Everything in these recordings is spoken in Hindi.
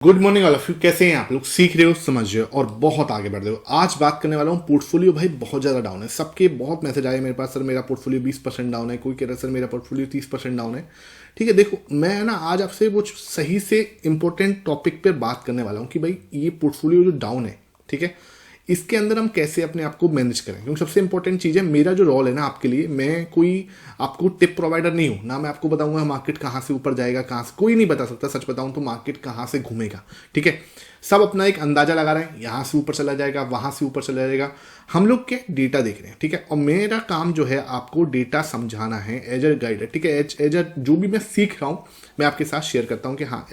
Good morning all of you. कैसे हैं आप लोग? सीख रहे हो, समझ रहे हो और बहुत आगे बढ़ रहे हो। आज बात करने वाला हूँ पोर्टफोलियो। भाई बहुत ज़्यादा डाउन है, सबके बहुत मैसेज आए मेरे पास, सर मेरा पोर्टफोलियो 20% डाउन है, कोई कह रहा है सर मेरा पोर्टफोलियो 30% डाउन है। ठीक है, देखो मैं ना आज आपसे वो सही से इंपॉर्टेंट टॉपिक पे बात करने वाला हूँ कि भाई ये पोर्टफोलियो जो डाउन है, ठीक है, इसके अंदर हम कैसे अपने आप को मैनेज करें। क्योंकि सबसे इंपॉर्टेंट चीज़ है, मेरा जो रोल है ना आपके लिए, मैं कोई आपको टिप प्रोवाइडर नहीं हूँ ना। मैं आपको बताऊंगा मार्केट कहाँ से ऊपर जाएगा, कहाँ से कोई नहीं बता सकता। सच बताऊं तो मार्केट कहाँ से घूमेगा, ठीक है, सब अपना एक अंदाजा लगा रहे हैं, यहाँ से ऊपर चला जाएगा, वहाँ से ऊपर चला जाएगा। हम लोग के डेटा देख रहे हैं, ठीक है, और मेरा काम जो है आपको डेटा समझाना है एज अ गाइड, ठीक है, एज अ जो भी मैं सीख रहा हूँ मैं आपके साथ शेयर करता हूँ कि हाँ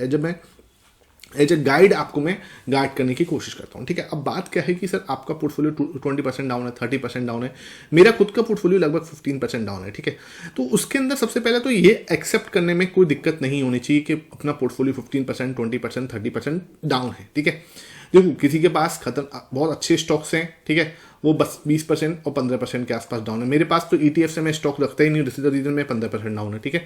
एज ए गाइड आपको मैं गाइड करने की कोशिश करता हूँ। ठीक है, अब बात क्या है कि सर आपका पोर्टफोलियो 20% डाउन है, 30% डाउन है, मेरा खुद का पोर्टफोलियो लगभग 15% डाउन है। ठीक है, तो उसके अंदर सबसे पहले तो ये एक्सेप्ट करने में कोई दिक्कत नहीं होनी चाहिए कि अपना पोर्टफोलियो 15%, 20%, 30% डाउन है। ठीक है, देखो किसी के पास बहुत अच्छे स्टॉक्स हैं, ठीक है, वो बस 20% और 15% के आसपास डाउन है। मेरे पास तो ETF से मैं स्टॉक रखता ही नहीं, दिस इज द रीजन में 15% डाउन है। ठीक है,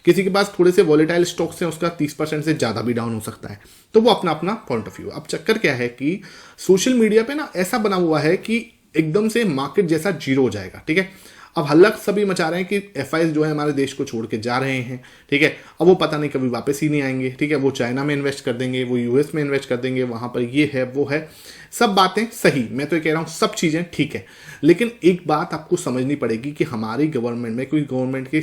किसी के पास थोड़े से वॉलेटाइल स्टॉक्स हैं, उसका 30% से ज़्यादा भी डाउन हो सकता है। तो वो अपना अपना पॉइंट ऑफ व्यू। अब चक्कर क्या है कि सोशल मीडिया पे ना ऐसा बना हुआ है कि एकदम से मार्केट जैसा जीरो हो जाएगा। ठीक है, अब हल्ला सभी मचा रहे हैं कि FIs जो है हमारे देश को छोड़ के जा रहे हैं। ठीक है, अब वो पता नहीं कभी वापस ही नहीं आएंगे। ठीक है, वो चाइना में इन्वेस्ट कर देंगे, वो US में इन्वेस्ट कर देंगे, वहां पर ये है वो है। सब बातें सही, मैं तो ये कह रहा हूँ सब चीज़ें ठीक है, लेकिन एक बात आपको समझनी पड़ेगी कि हमारी गवर्नमेंट में कोई गवर्नमेंट के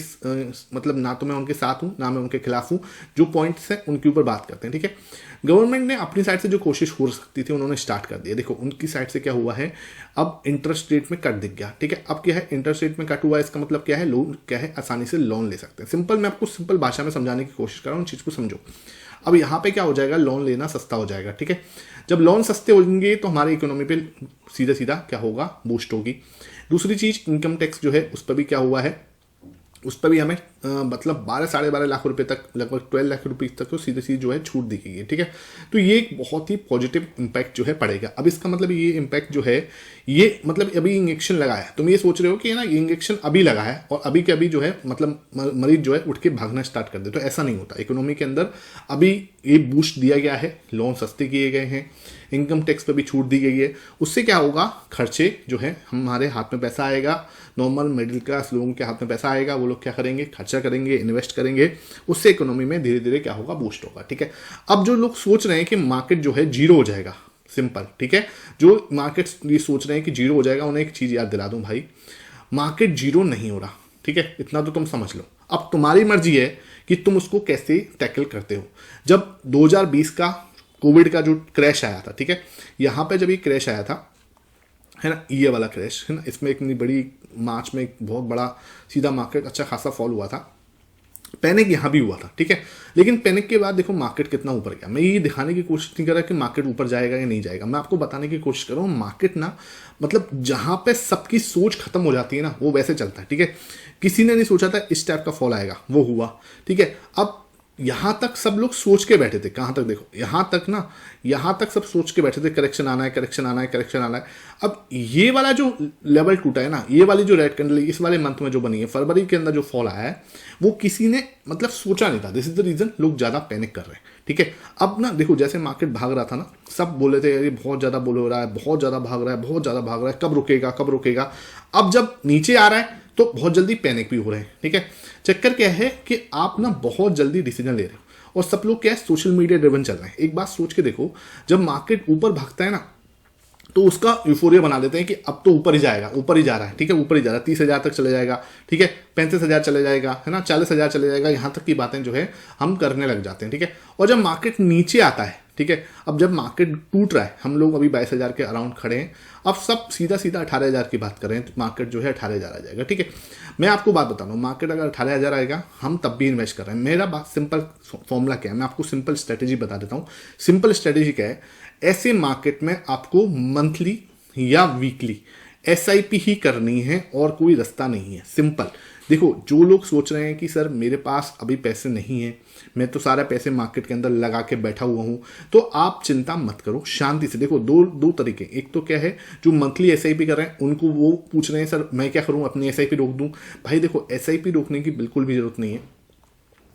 मतलब ना तो मैं उनके साथ हूँ ना मैं उनके खिलाफ हूँ, जो पॉइंट्स हैं उनके ऊपर बात करते हैं। ठीक है, गवर्नमेंट ने अपनी साइड से जो कोशिश हो सकती थी उन्होंने स्टार्ट कर दिया। देखो उनकी साइड से क्या हुआ है, अब इंटरेस्ट रेट में कट दिख गया। ठीक है, अब क्या है, इंटरेस्ट रेट में कट हुआ है, इसका मतलब क्या है, लोन क्या है, आसानी से लोन ले सकते हैं। सिंपल, मैं आपको सिंपल भाषा में समझाने की कोशिश कर रहा हूँ, चीज़ को समझो। अब यहाँ पे क्या हो जाएगा, लोन लेना सस्ता हो जाएगा। ठीक है, जब लोन सस्ते होंगे तो हमारी इकोनॉमी पे सीधा सीधा क्या होगा, बूस्ट होगी। दूसरी चीज, इनकम टैक्स जो है उस पर भी क्या हुआ है, उस पर भी हमें मतलब 12-12.5 लाख रुपए तक, लगभग 12 लाख रुपए तक तो सीधे सीधे जो है छूट दी गई है। ठीक है, तो ये एक बहुत ही पॉजिटिव इम्पैक्ट जो है पड़ेगा। अब इसका मतलब ये इम्पैक्ट जो है, ये मतलब अभी इंजेक्शन लगा है, तुम ये सोच रहे हो कि ना ये इंजेक्शन अभी लगा है और अभी के अभी जो है मतलब मरीज जो है उठ के भागना स्टार्ट कर दे, तो ऐसा नहीं होता। इकोनॉमी के अंदर अभी ये बूस्ट दिया गया है, लोन सस्ते किए गए हैं, इनकम टैक्स पर भी छूट दी गई है। उससे क्या होगा, खर्चे जो है हमारे हाथ में पैसा आएगा, नॉर्मल मिडिल क्लास लोगों के हाथ में पैसा आएगा, वो लोग क्या करेंगे, खर्चा करेंगे, इन्वेस्ट करेंगे, उससे इकोनॉमी में धीरे धीरे क्या होगा, बूस्ट होगा। ठीक है, अब जो लोग सोच रहे हैं कि मार्केट जो है जीरो हो जाएगा, सिंपल, ठीक है, जो मार्केट ये सोच रहे हैं कि जीरो हो जाएगा, उन्हें एक चीज याद दिला दूं भाई, मार्केट जीरो नहीं हो रहा। ठीक है, इतना तो तुम समझ लो। अब तुम्हारी मर्जी है कि तुम उसको कैसे टैकल करते हो। जब 2020 का कोविड का जो क्रैश आया था, ठीक है, यहां पे जब ये क्रैश आया था, है ना, ये वाला क्रैश है ना, इसमें एक बड़ी मार्च में एक बहुत बड़ा सीधा मार्केट अच्छा खासा फॉल हुआ था, पैनिक यहां भी हुआ था। ठीक है, लेकिन पैनिक के बाद देखो मार्केट कितना ऊपर गया। मैं ये दिखाने की कोशिश नहीं कर रहा कि मार्केट ऊपर जाएगा या नहीं जाएगा, मैं आपको बताने की कोशिश कर रहा हूँ मार्केट ना, मतलब जहां पे सबकी सोच खत्म हो जाती है ना, वो वैसे चलता है। ठीक है, किसी ने नहीं सोचा था इस टाइप का फॉल आएगा, वो हुआ। ठीक है, अब यहां तक सब लोग सोच के बैठे थे, कहां तक देखो, यहां तक ना, यहां तक सब सोच के बैठे थे करेक्शन आना है, करेक्शन आना है, करेक्शन आना है। अब ये वाला जो लेवल टूटा है ना, ये वाली जो रेड कैंडल इस वाले मंथ में जो बनी है, फरवरी के अंदर जो फॉल आया है, वो किसी ने मतलब सोचा नहीं था। दिस इज द रीजन लोग ज्यादा पैनिक कर रहे हैं। ठीक है, अब ना देखो जैसे मार्केट भाग रहा था ना, सब बोले थे ये बहुत ज्यादा बोल हो रहा है, बहुत ज्यादा भाग रहा है, बहुत ज्यादा भाग रहा है, कब रुकेगा कब रुकेगा। अब जब नीचे आ रहा है तो बहुत जल्दी पैनिक भी हो रहे हैं। ठीक है, चक्कर क्या है कि आप ना बहुत जल्दी डिसीजन ले रहे हो और सब लोग क्या है, सोशल मीडिया ड्रिवन चल रहे हैं। एक बात सोच के देखो, जब मार्केट ऊपर भागता है ना, तो उसका यूफोरिया बना देते हैं कि अब तो ऊपर ही जाएगा, ऊपर ही जा रहा है। ठीक है, ऊपर ही जा रहा है, 30,000 तक चले जाएगा, ठीक है, 35,000 चले जाएगा, है ना, 40,000 चले जाएगा, यहां तक की बातें जो है हम करने लग जाते हैं। ठीक है, और जब मार्केट नीचे आता है, ठीक है, अब जब मार्केट टूट रहा है, हम लोग अभी 22,000 के अराउंड खड़े हैं, अब सब सीधा सीधा 18,000 की बात कर रहे हैं, तो मार्केट जो है 18,000 आ जाएगा। ठीक है, मैं आपको बात बता रहा हूँ, मार्केट अगर 18,000 आएगा, हम तब भी इन्वेस्ट कर रहे हैं। मेरा बात सिंपल फॉर्मूला क्या है, मैं आपको सिंपल स्ट्रेटेजी बता देता हूँ। सिंपल स्ट्रेटेजी क्या है, ऐसे मार्केट में आपको मंथली या वीकली SIP ही करनी है और कोई रास्ता नहीं है। सिंपल, देखो जो लोग सोच रहे हैं कि सर मेरे पास अभी पैसे नहीं है, मैं तो सारे पैसे मार्केट के अंदर लगा के बैठा हुआ हूं, तो आप चिंता मत करो, शांति से देखो। दो तरीके, एक तो क्या है जो मंथली SIP कर रहे हैं, उनको वो पूछ रहे हैं सर मैं क्या करूं, अपनी SIP रोक दूं। भाई देखो SIP रोकने की बिल्कुल भी जरूरत नहीं है।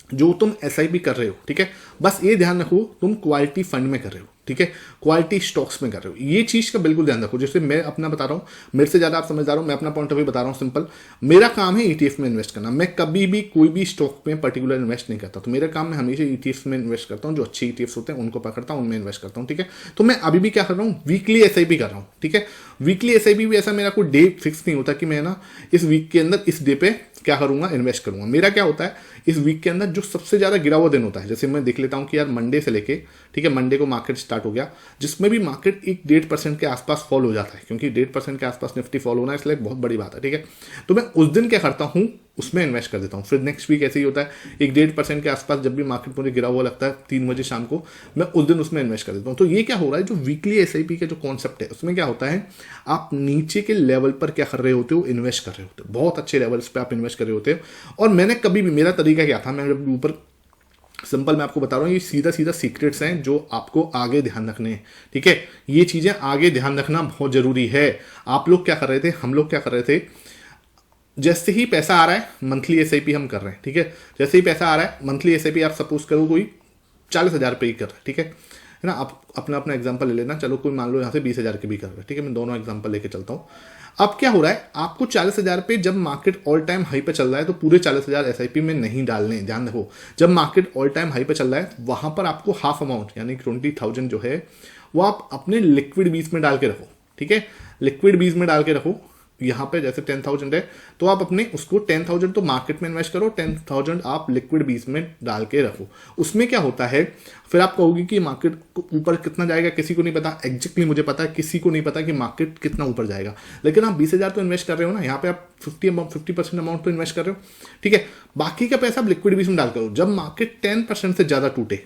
जो तुम एसआईपी कर रहे हो, ठीक है, बस ये ध्यान रखो तुम क्वालिटी फंड में कर रहे हो, ठीक है, क्वालिटी स्टॉक्स में कर रहे हो, ये चीज का बिल्कुल ध्यान रखो। जैसे मैं अपना बता रहा हूँ, मेरे से ज्यादा आप समझदार हो, मैं अपना पॉइंट ऑफ व्यू बता रहा हूँ सिंपल। मेरा काम है ईटीएफ में इन्वेस्ट करना, मैं कभी भी कोई भी स्टॉक में पर्टिकुलर इन्वेस्ट नहीं करता। तो मेरा काम मैं हमेशा ईटीएफ में इन्वेस्ट करता हूँ, जो अच्छे ईटीएफ होते हैं उनको पकड़ता हूँ, उनमें इन्वेस्ट करता हूँ, ठीक है। तो मैं अभी भी क्या कर रहा हूँ, वीकली एसआईपी कर रहा हूँ, ठीक है। वीकली एसआईपी भी ऐसा मेरा कोई डे फिक्स नहीं होता कि मैं ना इस वीक के अंदर इस डे पे क्या करूंगा, इन्वेस्ट करूंगा। मेरा क्या होता है, इस वीक के अंदर जो सबसे ज्यादा गिरा हुआ दिन होता है, जैसे मैं देख लेता हूं कि यार मंडे से लेके, ठीक है, मंडे को मार्केट स्टार्ट हो गया, जिसमें भी मार्केट एक 1.5% के आसपास फॉल हो जाता है, क्योंकि 1.5% के आसपास निफ्टी फॉल होना इसलिए बहुत बड़ी बात है, ठीक है। तो मैं उस दिन क्या करता हूं, उसमें इन्वेस्ट कर देता हूँ। फिर नेक्स्ट वीक ऐसे ही होता है, एक 1.5% के आसपास जब भी मार्केट मुझे गिरा हुआ लगता है 3 बजे शाम को, मैं उस दिन उसमें इन्वेस्ट कर देता हूँ। तो ये क्या हो रहा है, जो वीकली एसआईपी का जो कॉन्सेप्ट है उसमें क्या होता है, आप नीचे के लेवल पर क्या कर रहे होते हो, इन्वेस्ट कर रहे होते हो, बहुत अच्छे लेवल्स पे आप इन्वेस्ट कर रहे होते हो। और मैंने कभी भी, मेरा तरीका क्या था, मैं जब ऊपर सिंपल मैं आपको बता रहा हूँ, ये सीधा सीधा सीक्रेट्स हैं जो आपको आगे ध्यान रखने हैं, ठीक है। ये चीजें आगे ध्यान रखना बहुत जरूरी है। आप लोग क्या कर रहे थे, हम लोग क्या कर रहे थे, जैसे ही पैसा आ रहा है मंथली एसआईपी हम कर रहे हैं, ठीक है। जैसे ही पैसा आ रहा है मंथली एसआईपी, आप सपोज करो कोई 40,000 रुपये की कर रहा है, ठीक है ना। आप अपना अपना एग्जांपल ले लेना, चलो कोई मान लो यहाँ से 20,000 की भी कर रहा है, ठीक है, मैं दोनों एग्जांपल लेके चलता हूँ। अब क्या हो रहा है, आपको 40,000 पे जब मार्केट ऑल टाइम हाई पे चल रहा है तो पूरे 40,000 एसआईपी में नहीं डालने, ध्यान रखो। जब मार्केट ऑल टाइम हाई पे चल रहा है वहां पर आपको हाफ अमाउंट यानी 20,000 जो है वो आप अपने लिक्विड बीज में डाल के रखो, ठीक है। लिक्विड बीज में डाल के रखो। यहाँ पे जैसे 10,000 है तो आप अपने उसको 10,000 तो मार्केट में इन्वेस्ट करो, 10,000 आप लिक्विड बीज में डाल के रखो। उसमें क्या होता है, फिर आप कहोगे कि मार्केट ऊपर कितना जाएगा किसी को नहीं पता, एग्जैक्टली मुझे पता है, किसी को नहीं पता कि मार्केट कितना ऊपर जाएगा, लेकिन आप 20,000 तो इन्वेस्ट कर रहे हो ना, यहाँ पे आप 50% अमाउंट तो इन्वेस्ट कर रहे हो, ठीक है। बाकी का पैसा आप लिक्विड बीज में डाल करो। जब मार्केट 10% से ज्यादा टूटे,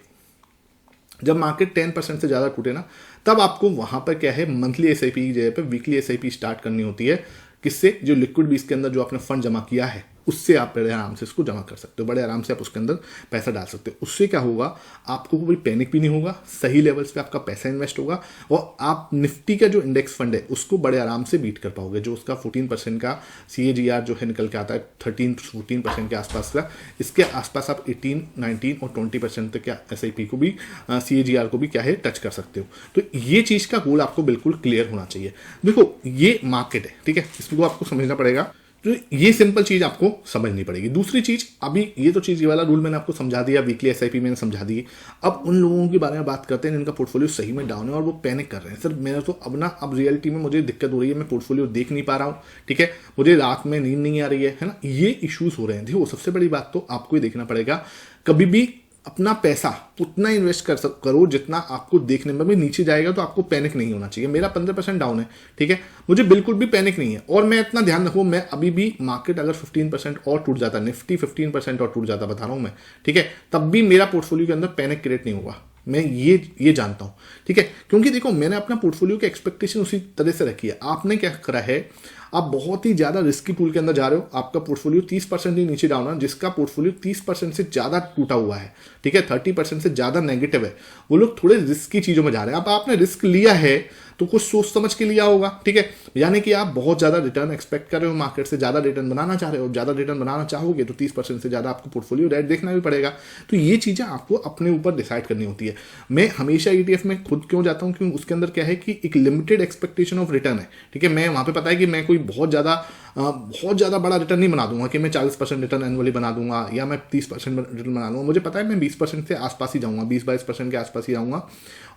जब मार्केट 10% से ज्यादा टूटे ना, तब आपको वहां पर क्या है, मंथली एसआईपी की जगह पे वीकली एसआईपी स्टार्ट करनी होती है। किससे, जो लिक्विड बीज के अंदर जो आपने फंड जमा किया है उससे आप बड़े आराम से इसको जमा कर सकते हो, बड़े आराम से आप उसके अंदर पैसा डाल सकते हो। उससे क्या होगा, आपको कोई पैनिक भी नहीं होगा, सही लेवल्स पे आपका पैसा इन्वेस्ट होगा और आप निफ्टी का जो इंडेक्स फंड है उसको बड़े आराम से बीट कर पाओगे। जो उसका 14% का CAGR जो है निकल के आता है 13-14% के आसपास का, इसके आसपास आप 18, 19 और 20% तक क्या SIP को भी CAGR को भी क्या है टच कर सकते हो। तो ये चीज़ का गोल आपको बिल्कुल क्लियर होना चाहिए। देखो ये मार्केट है, ठीक है, इसको आपको समझना पड़ेगा, तो ये सिंपल चीज आपको समझनी पड़ेगी। दूसरी चीज, अभी ये तो चीज, ये वाला रूल मैंने आपको समझा दिया, वीकली SIP मैंने समझा दी। अब उन लोगों के बारे में बात करते हैं जिनका पोर्टफोलियो सही में डाउन है और वो पैनिक कर रहे हैं, सर मेरा तो अब रियलिटी में मुझे दिक्कत हो रही है, मैं पोर्टफोलियो देख नहीं पा रहा हूँ, ठीक है, मुझे रात में नींद नहीं आ रही है ना, ये इश्यूज हो रहे हैं। देखो सबसे बड़ी बात तो आपको ये देखना पड़ेगा, कभी भी अपना पैसा उतना इन्वेस्ट करो जितना आपको देखने में भी नीचे जाएगा, तो आपको पैनिक नहीं होना चाहिए। मेरा 15% डाउन है, ठीक है, मुझे बिल्कुल भी पैनिक नहीं है। और मैं इतना ध्यान रखूँ, मैं अभी भी मार्केट अगर 15% और टूट जाता, निफ्टी 15% और टूट जाता, बता रहा हूँ मैं, ठीक है, तब भी मेरा पोर्टफोलियो के अंदर पैनिक क्रिएट नहीं होगा। मैं ये जानता हूँ, ठीक है, क्योंकि देखो मैंने अपना पोर्टफोलियो की एक्सपेक्टेशन उसी तरह से रखी है। आपने क्या करा है, आप बहुत ही ज्यादा रिस्की पूल के अंदर जा रहे हो, आपका पोर्टफोलियो 30% ही नीचे डाउन है। जिसका पोर्टफोलियो 30% से ज्यादा टूटा हुआ है, ठीक है, 30% से ज्यादा नेगेटिव है, वो लोग थोड़े रिस्की चीजों में जा रहे हैं। अब आपने रिस्क लिया है तो कुछ सोच समझ के लिया होगा, ठीक है, यानी कि आप बहुत ज्यादा रिटर्न एक्सपेक्ट कर रहे हो, मार्केट से ज्यादा रिटर्न बनाना चाह रहे हो, ज्यादा रिटर्न बनाना चाहोगे तो 30% से ज्यादा आपको पोर्टफोलियो रेट देखना भी पड़ेगा। तो ये चीजें आपको अपने ऊपर डिसाइड करनी होती है। मैं हमेशा ETF में खुद क्यों जाता हूँ, क्योंकि उसके अंदर क्या है कि एक लिमिटेड एक्सपेक्टेशन ऑफ रिटर्न है, ठीक है। मैं वहां पे पता है कि मैं कोई बहुत ज्यादा बड़ा रिटर्न नहीं बना दूंगा कि मैं 40% रिटर्न एनुअली बना दूंगा या मैं 30% रिटर्न बना दूंगा। मुझे पता है मैं 20% से आसपास ही जाऊंगा, 20-22% के आसपास ही जाऊंगा।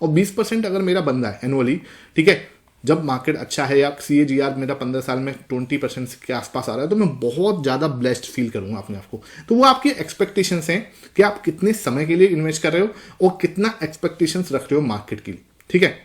और 20% अगर मेरा बंदा है एनुअली, ठीक है, जब मार्केट अच्छा है या CAGR मेरा 15 साल में 20% के आसपास आ रहा है, तो मैं बहुत ज्यादा ब्लेस्ड फील करूंगा अपने आप को। तो वो आपके एक्सपेक्टेशंस हैं कि आप कितने समय के लिए इन्वेस्ट कर रहे हो और कितना एक्सपेक्टेशंस रख रहे हो मार्केट के लिए, ठीक है।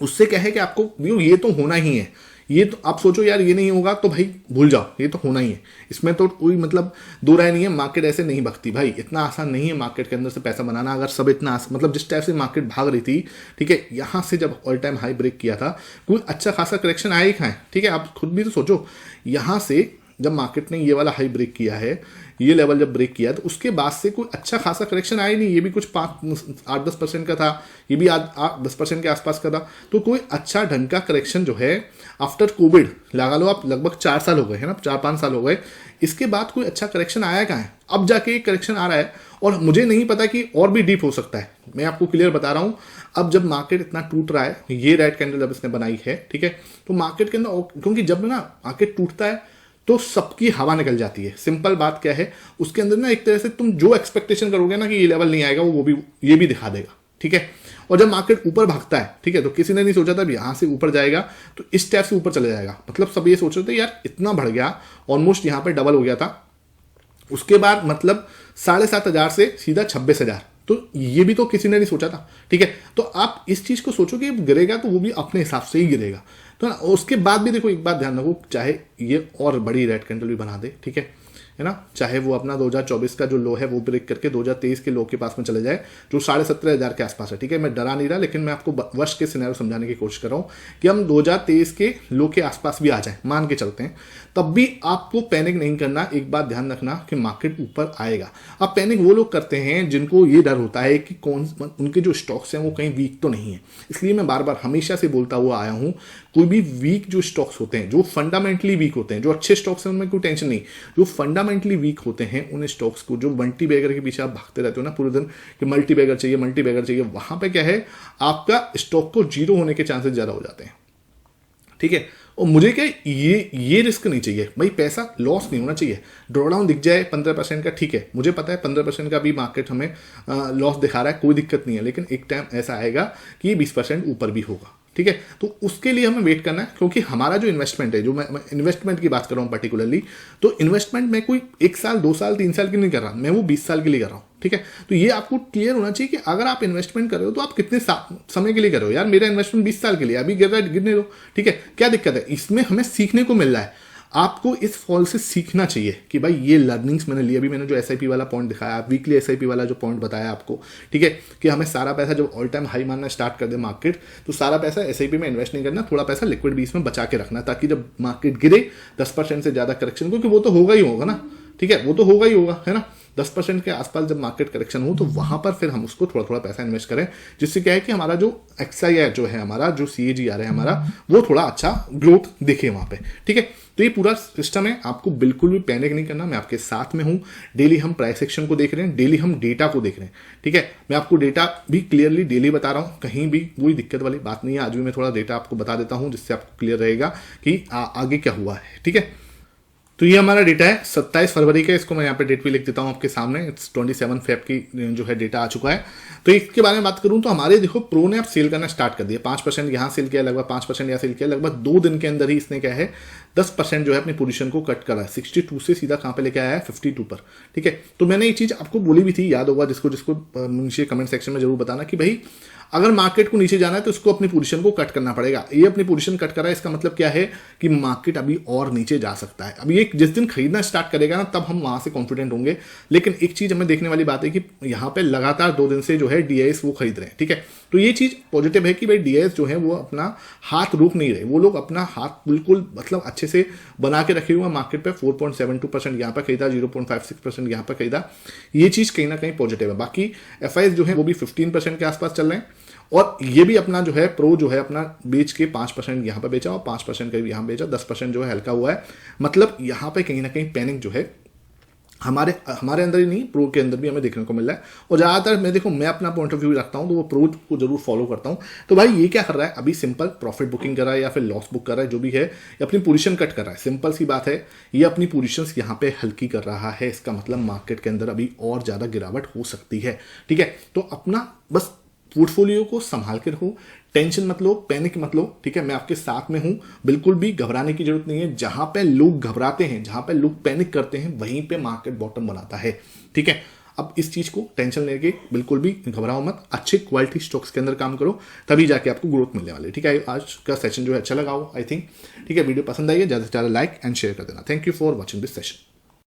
उससे क्या है कि आपको ये तो होना ही है, ये तो आप सोचो यार ये नहीं होगा तो भाई भूल जाओ, ये तो होना ही है, इसमें तो कोई मतलब दो राय नहीं है। मार्केट ऐसे नहीं भगती भाई, इतना आसान नहीं है मार्केट के अंदर से पैसा बनाना। अगर सब इतना मतलब जिस टाइप से मार्केट भाग रही थी, ठीक है, यहाँ से जब ऑल टाइम हाई ब्रेक किया था, कोई अच्छा खासा करेक्शन आया ही कहाँ है, ठीक है, आप खुद भी तो सोचो। यहाँ से जब मार्केट ने ये वाला हाई ब्रेक किया है, ये लेवल जब ब्रेक किया, तो उसके बाद से कोई अच्छा खासा करेक्शन आया नहीं। ये भी कुछ 8-10% का था, ये भी 8-10% के आसपास का था। तो कोई अच्छा ढंग का करेक्शन जो है आफ्टर कोविड, लगा लो आप लगभग 4 साल हो गए है ना, 4-5 साल हो गए, इसके बाद कोई अच्छा करेक्शन आया कहाँ है। अब जाके एक करेक्शन आ रहा है और मुझे नहीं पता कि और भी डीप हो सकता है। मैं आपको क्लियर बता रहा हूं, अब जब मार्केट इतना टूट रहा है, ये रेड कैंडल जब इसने बनाई है, ठीक है, तो मार्केट के अंदर, क्योंकि जब ना मार्केट टूटता है तो सबकी हवा निकल जाती है। सिंपल बात क्या है, उसके अंदर ना एक तरह से तुम जो एक्सपेक्टेशन करोगे ना कि ये लेवल नहीं आएगा, वो भी ये भी दिखा देगा, ठीक है। और जब मार्केट ऊपर भागता है, ठीक है, तो किसी ने नहीं सोचा था यहां से ऊपर जाएगा तो इस स्टेप से ऊपर चले जाएगा, मतलब सब ये सोच रहे थे यार इतना बढ़ गया, ऑलमोस्ट यहां पर डबल हो गया था, उसके बाद मतलब 7,500 से सीधा 26,000, तो ये भी तो किसी ने नहीं सोचा था, ठीक है। तो आप इस चीज को सोचो कि गिरेगा तो वो भी अपने हिसाब से ही गिरेगा, तो ना उसके बाद भी देखो एक बात ध्यान रखो, चाहे ये और बड़ी रेड कैंडल भी बना दे, ठीक है ना, चाहे वो अपना 2024 का जो लो है वो ब्रेक करके 2023 के लो के पास में चले जाए जो 17,500 के आसपास है, ठीक है। मैं डरा नहीं रहा, लेकिन मैं आपको वर्ष के सिनेरियो समझाने की कोशिश कर रहा हूं कि हम 2023 के लो के आसपास भी आ जाए, मान के चलते हैं, तब भी आपको पैनिक नहीं करना। एक बात ध्यान रखना कि मार्केट ऊपर आएगा। अब पैनिक वो लोग करते हैं जिनको ये डर होता है कि उनके जो स्टॉक्स हैं वो कहीं वीक तो नहीं है। इसलिए मैं बार बार हमेशा से बोलता हुआ आया हूं, कोई भी वीक जो स्टॉक्स होते हैं, जो फंडामेंटली वीक होते हैं, जो अच्छे स्टॉक्स हैं उनमें कोई टेंशन नहीं, जो फंडामेंटली वीक होते हैं उन स्टॉक्स को, जो मल्टी बैगर के पीछे आप भागते रहते हो ना पूरे दिन कि मल्टी बैगर चाहिए, मल्टी बैगर चाहिए, वहां पे क्या है, आपका स्टॉक को जीरो होने के चांसेस ज्यादा हो जाते हैं, ठीक है। और मुझे क्या ये रिस्क नहीं चाहिए भाई, पैसा लॉस नहीं होना चाहिए। ड्रॉडाउन दिख जाए 15% का, ठीक है, मुझे पता है 15% का भी मार्केट हमें लॉस दिखा रहा है, कोई दिक्कत नहीं है, लेकिन एक टाइम ऐसा आएगा कि 20% ऊपर भी होगा, ठीक है। तो उसके लिए हमें वेट करना है, क्योंकि हमारा जो इन्वेस्टमेंट है, जो मैं इन्वेस्टमेंट की बात कर रहा हूं पर्टिकुलरली, तो इन्वेस्टमेंट मैं कोई 1 साल 2 साल 3 साल की नहीं कर रहा, मैं वो 20 साल के लिए कर रहा हूं, ठीक है। तो ये आपको क्लियर होना चाहिए कि अगर आप इन्वेस्टमेंट कर रहे हो तो आप कितने समय के लिए कर रहे हो। यार मेरा इन्वेस्टमेंट 20 साल के लिए, अभी गिर रहा है गिरने दो, ठीक है, क्या दिक्कत है, इसमें हमें सीखने को मिल रहा है। आपको इस फॉल से सीखना चाहिए कि भाई ये लर्निंग्स मैंने ली। अभी मैंने जो एसआईपी वाला पॉइंट दिखाया, वीकली एसआईपी वाला जो पॉइंट बताया आपको, ठीक है, कि हमें सारा पैसा जब ऑल टाइम हाई मानना स्टार्ट कर दे मार्केट, तो सारा पैसा एसआईपी में इन्वेस्ट नहीं करना, थोड़ा पैसा लिक्विड बीस में बचा के रखना, ताकि जब मार्केट गिरे 10% से ज्यादा करेक्शन, क्योंकि वो तो होगा ही होगा ना, ठीक है, वो तो होगा ही होगा, है ना, 10% के आसपास जब मार्केट करेक्शन हो तो वहां पर फिर हम उसको थोड़ा थोड़ा पैसा इन्वेस्ट करें, जिससे क्या है कि हमारा जो XIR जो है, हमारा जो CAGR है हमारा, वो थोड़ा अच्छा ग्रोथ दिखे वहां पे, ठीक है। तो ये पूरा सिस्टम है, आपको बिल्कुल भी पैनिक नहीं करना, मैं आपके साथ में हूं। डेली हम प्राइस एक्शन को देख रहे हैं, डेली हम डेटा को देख रहे हैं, ठीक है। मैं आपको डेटा भी क्लियरली डेली बता रहा हूं, कहीं भी कोई दिक्कत वाली बात नहीं है। आज भी मैं थोड़ा डेटा आपको बता देता हूं जिससे आपको क्लियर रहेगा कि आगे क्या हुआ है, ठीक है। तो ये हमारा डेटा है 27 फरवरी का, इसको मैं यहाँ पे डेट भी लिख देता हूँ आपके सामने, इट्स 27 फेब की जो है डेटा आ चुका है। तो इसके बारे में बात करूँ तो हमारे देखो प्रो ने अब सेल करना स्टार्ट कर दिया, 5% यहाँ सेल किया, लगभग 5% यहाँ सेल किया, लगभग 2 दिन के अंदर ही इसने क्या है 10% जो है अपनी पोजीशन को कट करा है, 62 से सीधा कहाँ पे लेके आया है 52 पर, ठीक है। तो मैंने ये चीज आपको बोली भी थी, याद होगा, जिसको जिसको नीचे कमेंट सेक्शन में जरूर बताना कि भाई अगर मार्केट को नीचे जाना है तो इसको अपनी पोजीशन को कट करना पड़ेगा। ये अपनी पोजीशन कट कर रहा है, इसका मतलब क्या है कि मार्केट अभी और नीचे जा सकता है। अभी एक जिस दिन खरीदना स्टार्ट करेगा ना, तब हम वहां से कॉन्फिडेंट होंगे। लेकिन एक चीज हमें देखने वाली बात है कि यहाँ पे लगातार 2 दिन से जो है DIS वो खरीद रहे हैं, ठीक है। तो ये चीज पॉजिटिव है कि भाई DIS जो है वो अपना हाथ रोक नहीं रहे, वो लोग अपना हाथ बिल्कुल मतलब अच्छे से बना के रखे हुए हैं मार्केट पे। 4.72% यहाँ पर खरीदा, 0.56% यहाँ पर खरीदा, ये चीज कहीं ना कहीं पॉजिटिव है। बाकी FIs जो है वो भी 15% के आसपास चल रहे हैं, और ये भी अपना जो है प्रो जो है अपना बेच के 5% यहाँ पे बेचा और 5% करीब यहाँ बेचा, 10% जो है हल्का हुआ है। मतलब यहाँ पे कहीं ना कहीं पैनिक जो है हमारे अंदर ही नहीं, प्रो के अंदर भी हमें देखने को मिल रहा है। और ज़्यादातर मैं अपना पॉइंट ऑफ व्यू रखता हूँ तो वो प्रो को जरूर फॉलो करता हूँ। तो भाई ये क्या कर रहा है, अभी सिंपल प्रॉफिट बुकिंग कर रहा है या फिर लॉस बुक कर रहा है, जो भी है, या अपनी पोजीशन कट कर रहा है। सिंपल सी बात है, ये अपनी पोजीशंस यहाँ पे हल्की कर रहा है, इसका मतलब मार्केट के अंदर अभी और ज़्यादा गिरावट हो सकती है, ठीक है। तो अपना बस पोर्टफोलियो को संभाल के रहो, टेंशन मत लो, पैनिक मत लो, ठीक है। मैं आपके साथ में हूं, बिल्कुल भी घबराने की जरूरत नहीं है। जहां पे लोग घबराते हैं, जहां पे लोग पैनिक करते हैं, वहीं पे मार्केट बॉटम बनाता है, ठीक है। अब इस चीज को टेंशन लेके बिल्कुल भी घबराओ मत, अच्छे क्वालिटी स्टॉक्स के अंदर काम करो, तभी जाके आपको ग्रोथ मिलने वाली है, ठीक है। आज का सेशन जो है अच्छा लगा हो आई थिंक, ठीक है। वीडियो पसंद आई है, ज्यादा से ज्यादा लाइक एंड शेयर कर देना। Thank you for watching this session.